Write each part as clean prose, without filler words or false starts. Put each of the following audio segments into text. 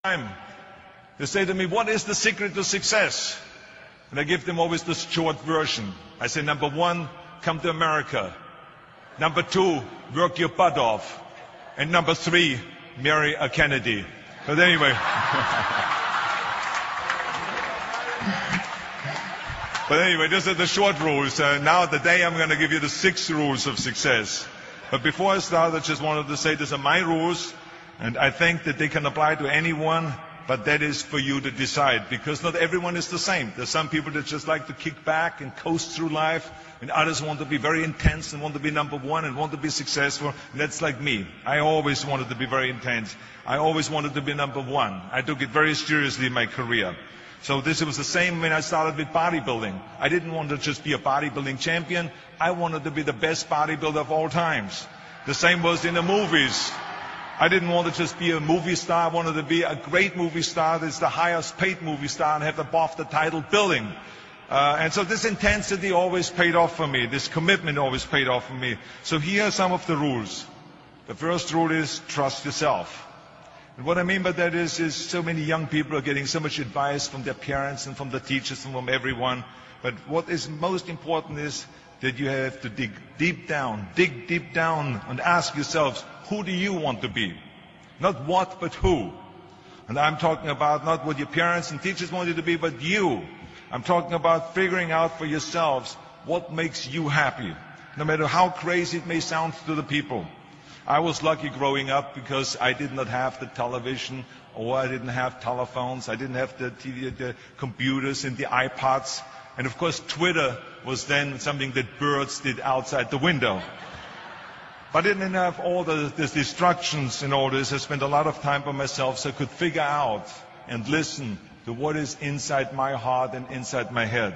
time, they say to me, what is the secret to success? And I give them always the short version. I say, number one, come to America. Number two, work your butt off. And number three, marry a Kennedy. But anyway. But anyway, these are the short rules. Now today I'm going to give you the 6 rules of success. But before I start, I just wanted to say these are my rules, and I think that they can apply to anyone, but that is for you to decide, because not everyone is the same. There's some people that just like to kick back and coast through life, and others want to be very intense and want to be number one and want to be successful. And that's like me. I always wanted to be very intense. I always wanted to be number one. I took it very seriously in my career. So this was the same when I started with bodybuilding. I didn't want to just be a bodybuilding champion. I wanted to be the best bodybuilder of all times. The same was in the movies. I didn't want to just be a movie star. I wanted to be a great movie star that's the highest paid movie star and have above the title billing. And so this intensity always paid off for me. This commitment always paid off for me. So here are some of the rules. The first rule is trust yourself. And what I mean by that is so many young people are getting so much advice from their parents and from the teachers and from everyone. But what is most important is that you have to dig deep down and ask yourselves, who do you want to be? Not what, but who. And I'm talking about not what your parents and teachers want you to be, but you. I'm talking about figuring out for yourselves what makes you happy, no matter how crazy it may sound to the people. I was lucky growing up because I did not have the television, or I didn't have telephones, I didn't have the computers and the iPods. And of course Twitter was then something that birds did outside the window. But I didn't have all the distractions and all this. I spent a lot of time by myself so I could figure out and listen to what is inside my heart and inside my head.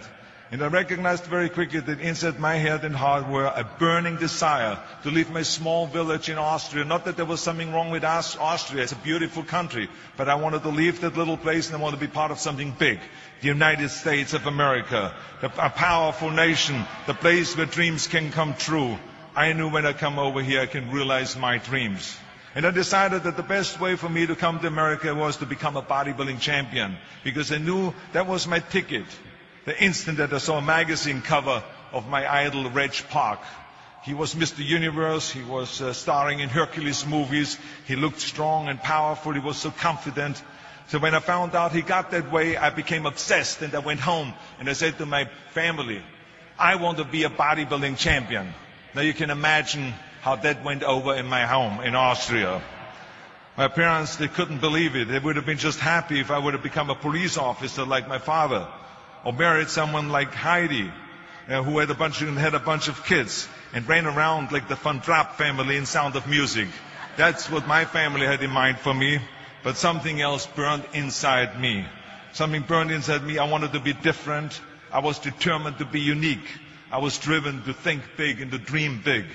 And I recognized very quickly that inside my head and heart were a burning desire to leave my small village in Austria. Not that there was something wrong with Austria, it's a beautiful country, but I wanted to leave that little place and I wanted to be part of something big. The United States of America, a powerful nation, the place where dreams can come true. I knew when I come over here I can realize my dreams. And I decided that the best way for me to come to America was to become a bodybuilding champion, because I knew that was my ticket. The instant that I saw a magazine cover of my idol, Reg Park. He was Mr. Universe, he was starring in Hercules movies, he looked strong and powerful, he was so confident. So when I found out he got that way, I became obsessed, and I went home and I said to my family, I want to be a bodybuilding champion. Now you can imagine how that went over in my home in Austria. My parents, they couldn't believe it. They would have been just happy if I would have become a police officer like my father, or married someone like Heidi, who had a bunch of kids and ran around like the Van Trapp family in Sound of Music. That's what my family had in mind for me. But something else burned inside me. Something burned inside me. I wanted to be different. I was determined to be unique. I was driven to think big and to dream big.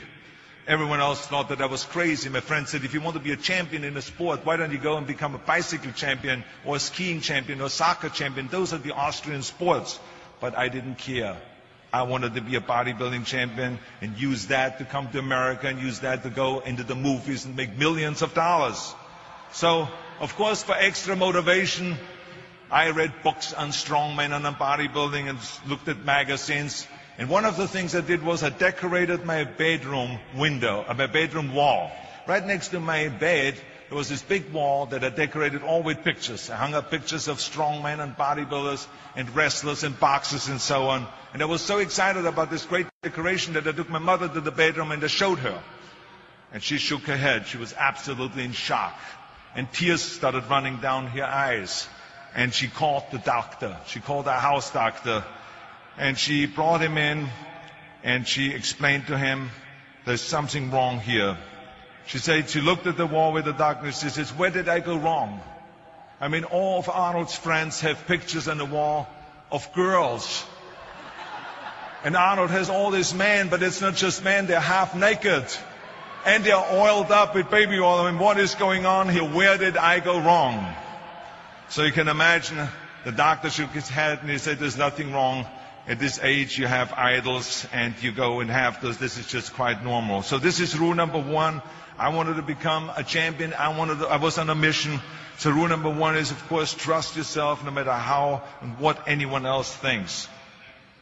Everyone else thought that I was crazy. My friend said, if you want to be a champion in a sport, why don't you go and become a bicycle champion or a skiing champion or a soccer champion? Those are the Austrian sports. But I didn't care. I wanted to be a bodybuilding champion and use that to come to America and use that to go into the movies and make millions of dollars. So, of course, for extra motivation, I read books on strongmen and on bodybuilding and looked at magazines. And one of the things I did was I decorated my bedroom window, my bedroom wall. Right next to my bed, there was this big wall that I decorated all with pictures. I hung up pictures of strongmen and bodybuilders and wrestlers and boxers and so on. And I was so excited about this great decoration that I took my mother to the bedroom and I showed her. And she shook her head. She was absolutely in shock. And tears started running down her eyes. And she called the doctor. She called our house doctor. And she brought him in, and she explained to him, there's something wrong here. She said, she looked at the wall with the doctor, she says, where did I go wrong? I mean, all of Arnold's friends have pictures on the wall of girls. And Arnold has all these men, but it's not just men, they're half naked. And they're oiled up with baby oil. I mean, what is going on here? Where did I go wrong? So you can imagine, the doctor shook his head and he said, there's nothing wrong. at this age you have idols and you go and have those. This is just quite normal. So this is rule number one. I wanted to become a champion. I was on a mission. So rule number one is, of course, trust yourself no matter how and what anyone else thinks.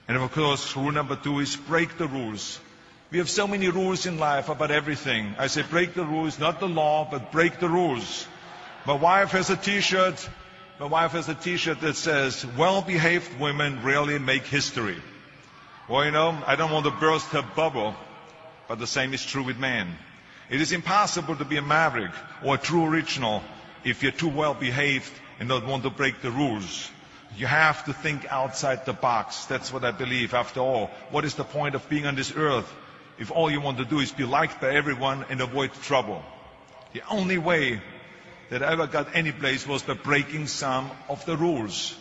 And of course, rule number two is break the rules. We have so many rules in life about everything. I say break the rules, not the law, but break the rules. My wife has a t-shirt. That says, well-behaved women rarely make history. Well, you know, I don't want to burst her bubble, but the same is true with men. It is impossible to be a maverick or a true original if you're too well-behaved and don't want to break the rules. You have to think outside the box. That's what I believe. After all, what is the point of being on this earth if all you want to do is be liked by everyone and avoid trouble? The only way that I ever got any place was by breaking some of the rules.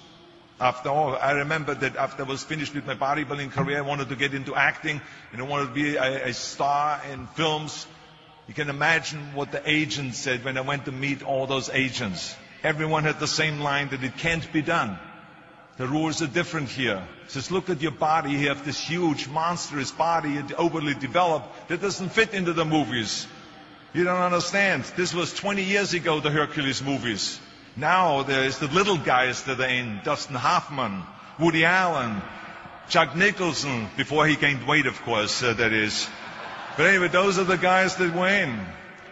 After all, I remember that after I was finished with my bodybuilding career, I wanted to get into acting and I wanted to be a star in films. You can imagine what the agents said when I went to meet all those agents. Everyone had the same line that it can't be done. The rules are different here. It says, look at your body. You have this huge, monstrous body, overly developed, that doesn't fit into the movies. You don't understand. This was 20 years ago, the Hercules movies. Now there's the little guys that are in. Dustin Hoffman, Woody Allen, Jack Nicholson, before he gained weight, of course, that is. But anyway, those are the guys that were in.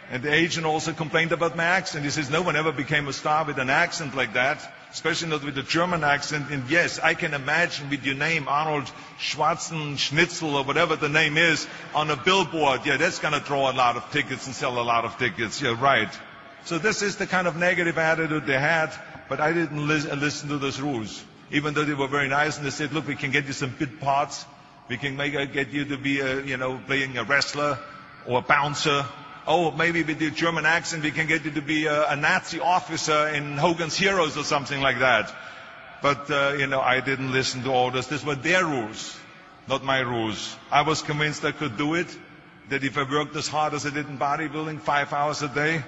And the agent also complained about my accent. He says, no one ever became a star with an accent like that, especially not with a German accent. And yes, I can imagine with your name, Arnold Schwarzenegger, or whatever the name is, on a billboard. Yeah, that's going to draw a lot of tickets and sell a lot of tickets. Yeah, right. So this is the kind of negative attitude they had, but I didn't listen to those rules. Even though they were very nice and they said, look, we can get you some bit parts. We can get you to be, playing a wrestler or a bouncer. Oh, maybe with your German accent, we can get you to be a Nazi officer in Hogan's Heroes or something like that. But, I didn't listen to all this. These were their rules, not my rules. I was convinced I could do it, that if I worked as hard as I did in bodybuilding, 5 hours a day,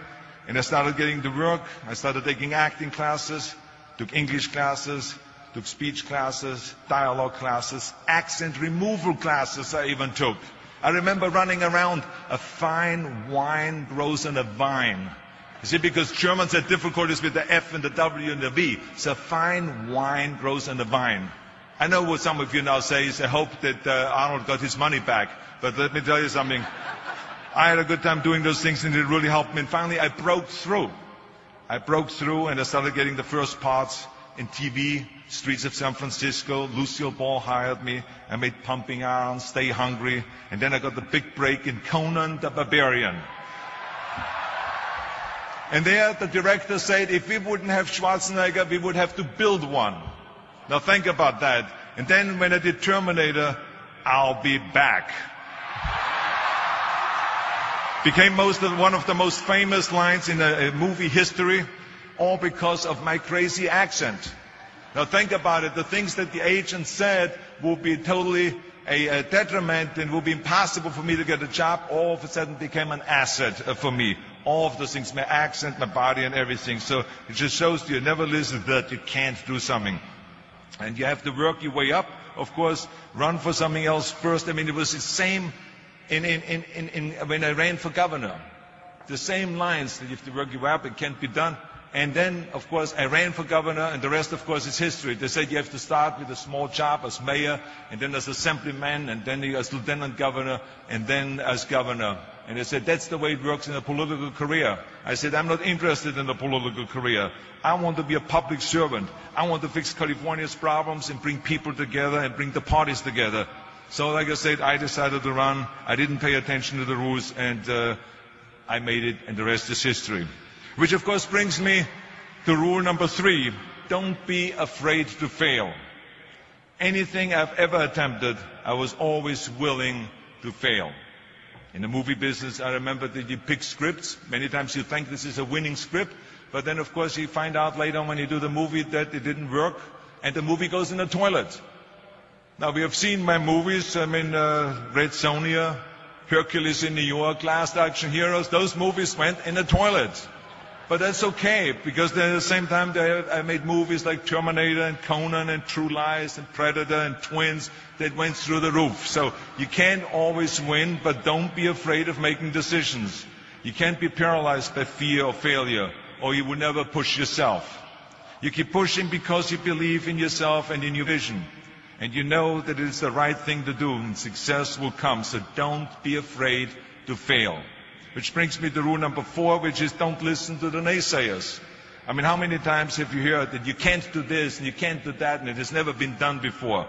and I started getting to work, I started taking acting classes, took English classes, took speech classes, dialogue classes, accent removal classes I even took. I remember running around, a fine wine grows on a vine. You see, because Germans had difficulties with the F and the W and the V. So fine wine grows on a vine. I know what some of you now say is, I hope that Arnold got his money back. But let me tell you something. I had a good time doing those things and it really helped me. And finally, I broke through. And I started getting the first parts in TV, Streets of San Francisco. Lucille Ball hired me. I made Pumping Iron, Stay Hungry. And then I got the big break in Conan the Barbarian. And there the director said, if we wouldn't have Schwarzenegger, we would have to build one. Now think about that. And then when I did Terminator, I'll be back. Became one of the most famous lines in a movie history, all because of my crazy accent. Now think about it. The things that the agent said will be totally a detriment and will be impossible for me to get a job. All of a sudden became an asset for me. All of those things, my accent, my body and everything. So it just shows you never listen to that you can't do something. And you have to work your way up. Of course, run for something else first. I mean, it was the same when I ran for governor. The same lines that you have to work your way up, it can't be done. And then, of course, I ran for governor, and the rest, of course, is history. They said you have to start with a small job as mayor, and then as assemblyman, and then as lieutenant governor, and then as governor. And they said, that's the way it works in a political career. I said, I'm not interested in a political career. I want to be a public servant. I want to fix California's problems and bring people together and bring the parties together. So, like I said, I decided to run. I didn't pay attention to the rules, and I made it, and the rest is history. Which, of course, brings me to rule number 3. Don't be afraid to fail. Anything I've ever attempted, I was always willing to fail. In the movie business, I remember that you pick scripts. Many times you think this is a winning script, but then, of course, you find out later when you do the movie that it didn't work, and the movie goes in the toilet. Now, we have seen my movies, Red Sonja, Hercules in New York, Last Action Heroes. Those movies went in the toilet. But that's okay, because then at the same time I made movies like Terminator and Conan and True Lies and Predator and Twins that went through the roof. So you can't always win, but don't be afraid of making decisions. You can't be paralyzed by fear or failure, or you will never push yourself. You keep pushing because you believe in yourself and in your vision. And you know that it is the right thing to do, and success will come. So don't be afraid to fail. Which brings me to rule number 4, which is don't listen to the naysayers. I mean, how many times have you heard that you can't do this and you can't do that and it has never been done before?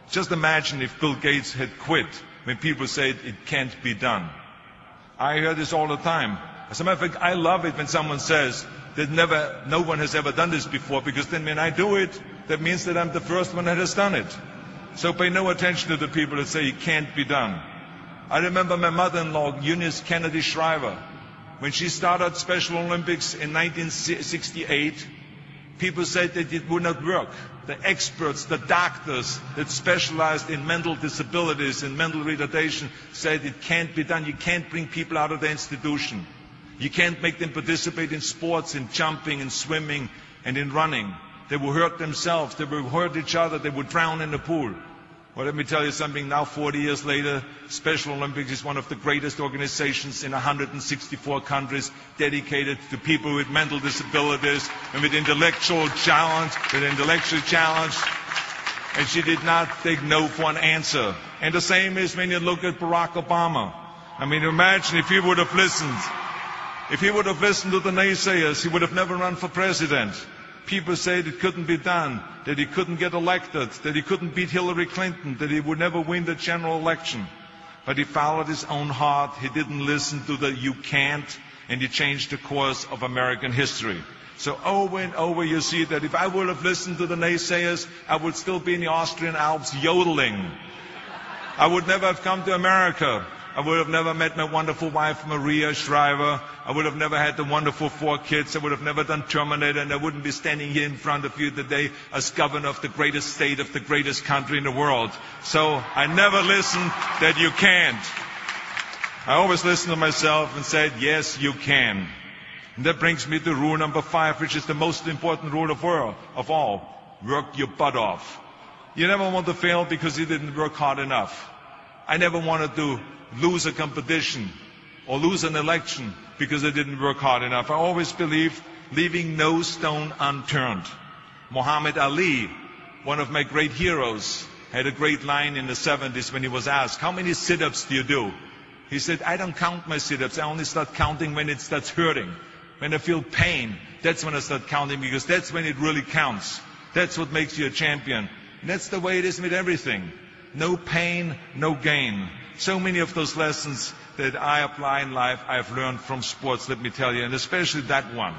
Just imagine if Bill Gates had quit when people said it can't be done. I hear this all the time. As a matter of fact, I love it when someone says that no one has ever done this before, because then when I do it, that means that I'm the first one that has done it. So pay no attention to the people that say it can't be done. I remember my mother-in-law, Eunice Kennedy Shriver, when she started Special Olympics in 1968, people said that it would not work. The experts, the doctors that specialized in mental disabilities and mental retardation said it can't be done. You can't bring people out of the institution. You can't make them participate in sports, in jumping, in swimming, and in running. They will hurt themselves. They will hurt each other. They will drown in the pool. Well, let me tell you something. Now, 40 years later, Special Olympics is one of the greatest organizations in 164 countries, dedicated to people with mental disabilities and with intellectual challenge. And she did not take no for an answer. And the same is when you look at Barack Obama. I mean, imagine if he would have listened. If he would have listened to the naysayers, he would have never run for president. People said it couldn't be done, that he couldn't get elected, that he couldn't beat Hillary Clinton, that he would never win the general election. But he followed his own heart. He didn't listen to the you can't, and he changed the course of American history. So over and over you see that if I would have listened to the naysayers, I would still be in the Austrian Alps yodeling. I would never have come to America. I would have never met my wonderful wife, Maria Shriver. I would have never had the wonderful 4 kids. I would have never done Terminator, and I wouldn't be standing here in front of you today as governor of the greatest state of the greatest country in the world. So I never listened that you can't. I always listened to myself and said, yes, you can. And that brings me to rule number 5, which is the most important rule of all. Work your butt off. You never want to fail because you didn't work hard enough. I never wanted to lose a competition or lose an election because I didn't work hard enough. I always believed leaving no stone unturned. Muhammad Ali, one of my great heroes, had a great line in the 70s when he was asked, how many sit-ups do you do? He said, I don't count my sit-ups. I only start counting when it starts hurting. When I feel pain, that's when I start counting, because that's when it really counts. That's what makes you a champion. And that's the way it is with everything. No pain, no gain. So many of those lessons that I apply in life, I've learned from sports, let me tell you, and especially that one.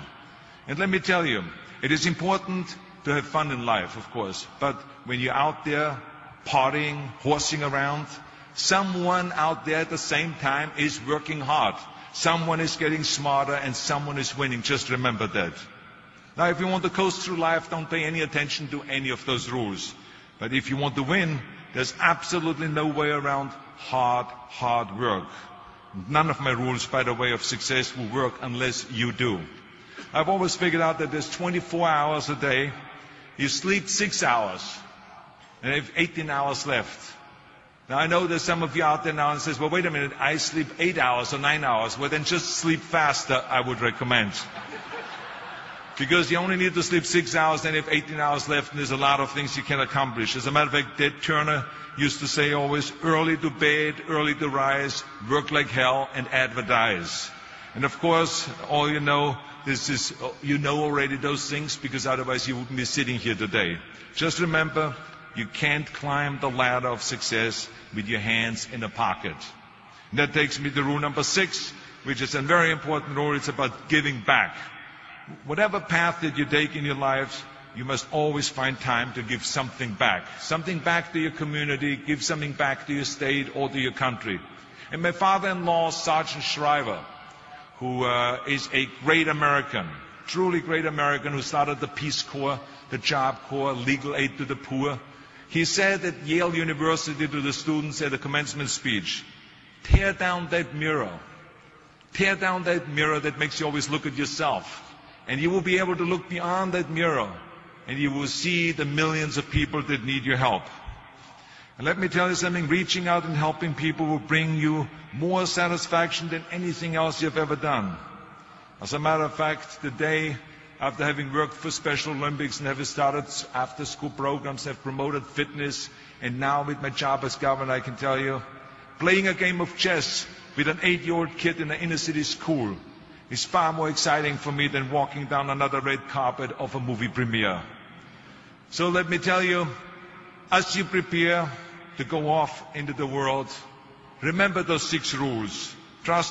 And let me tell you, it is important to have fun in life, of course, but when you're out there partying, horsing around, someone out there at the same time is working hard. Someone is getting smarter and someone is winning. Just remember that. Now, if you want to coast through life, don't pay any attention to any of those rules. But if you want to win, there's absolutely no way around hard work. None of my rules, by the way, of success will work unless you do. I've always figured out that there's 24 hours a day. You sleep 6 hours, and you have 18 hours left. Now, I know there's some of you out there now and says, well, wait a minute, I sleep 8 hours or 9 hours. Well, then just sleep faster, I would recommend. Because you only need to sleep 6 hours, then you have 18 hours left, and there's a lot of things you can accomplish. As a matter of fact, Ted Turner used to say always, early to bed, early to rise, work like hell, and advertise. And of course, all you know, you know already those things, because otherwise you wouldn't be sitting here today. Just remember, you can't climb the ladder of success with your hands in a pocket. And that takes me to rule number 6, which is a very important rule. It's about giving back. Whatever path that you take in your lives, you must always find time to give something back. Something back to your community, give something back to your state or to your country. And my father-in-law, Sergeant Shriver, who is a great American, truly great American, who started the Peace Corps, the Job Corps, legal aid to the poor. He said at Yale University to the students at a commencement speech, tear down that mirror. Tear down that mirror that makes you always look at yourself. And you will be able to look beyond that mirror, and you will see the millions of people that need your help. And let me tell you something, reaching out and helping people will bring you more satisfaction than anything else you've ever done. As a matter of fact, the day after having worked for Special Olympics and having started after-school programs, have promoted fitness, and now with my job as governor, I can tell you, playing a game of chess with an 8-year-old kid in an inner-city school is far more exciting for me than walking down another red carpet of a movie premiere. So let me tell you, as you prepare to go off into the world, remember those 6 rules. Trust